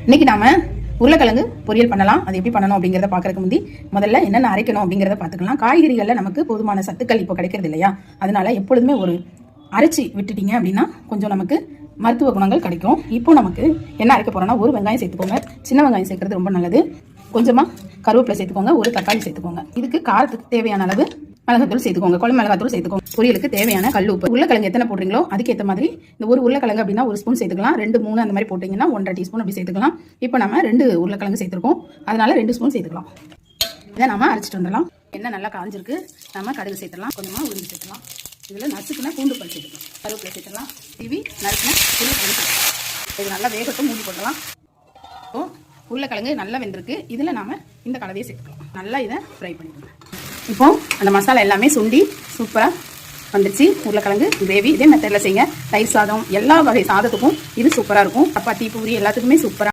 இன்னைக்கு நாம உருளைக்கிழங்கு பொரியல் பண்ணலாம். அது எப்படி பண்ணணும் அப்படிங்கிறத பார்க்கறதுக்கு முந்தி முதல்ல என்னென்ன அரைக்கணும் அப்படிங்கிறத பார்த்துக்கலாம். காய்கறிகளில் நமக்கு போதுமான சத்துக்கள் இப்போ கிடைக்கிறது இல்லையா, அதனால எப்பொழுதுமே ஒரு அரைச்சி விட்டுட்டீங்க அப்படின்னா கொஞ்சம் நமக்கு மருத்துவ குணங்கள் கிடைக்கும். இப்போ நமக்கு என்ன அரைக்க போறோம்னா, ஒரு வெங்காயம் சேர்த்துக்கோங்க. சின்ன வெங்காயம் சேர்க்கறது ரொம்ப நல்லது. கொஞ்சமா கருவேப்பிலை சேர்த்துக்கோங்க. ஒரு தக்காளி சேர்த்துக்கோங்க. இதுக்கு காரத்துக்கு தேவையான அளவு மிளகாத்தூள் சேர்த்துக்கோங்க. குழம்பு மிளகாத்தூள் சேர்த்துக்கோங்க. பொரியலுக்கு தேவையான கல் உப்பு. உருளைக்கிழங்கு எத்தனை போடுறீங்களோ அதுக்கேற்ற மாதிரி இந்த ஒரு உருளைக்கிழங்கு அப்படின்னா ஒரு ஸ்பூன் சேர்த்துக்கலாம். 2, 3 அந்த மாதிரி போட்டிங்கன்னா 1.5 டீஸ்பூன் அப்படி சேர்த்துக்கலாம். இப்போ நம்ம 2 உருளைக்கிழங்கு சேர்த்துருக்கோம், அதனால 2 ஸ்பூன் சேர்த்துக்கலாம். இதை நம்ம அரைச்சிட்டு வந்துடலாம். எண்ணெய் நல்லா காஞ்சிருக்கு. நம்ம கடுகு சேர்த்துடலாம். கொஞ்சமாக உளுந்து சேர்த்துலாம். இதில் நசுக்குனா பூண்டு பல் சேர்த்துக்கலாம். கருவேப்பிலை சேர்த்துக்கலாம். டிவி நறுக்குனா உருளைக்கிழங்கு சேர்த்துக்கலாம். இது நல்லா வேகட்டும், மூடி போடலாம். இப்போ உருளைக்கிழங்கு நல்லா வெந்திருக்கு. இதில் நாம இந்த கலவையை சேர்த்துக்கலாம். நல்லா இதை ஃப்ரை பண்ணிக்கலாம். இப்போ அந்த மசாலா எல்லாமே சுண்டி சூப்பராக வந்துடுச்சு. உருளைக்கிழங்கு கிரேவி இதே மெத்தடில் செய்யுங்க. தயிர் சாதம் எல்லா வகை சாதத்துக்கும் இது சூப்பராக இருக்கும். சப்பாத்தி பூரி எல்லாத்துக்குமே சூப்பராக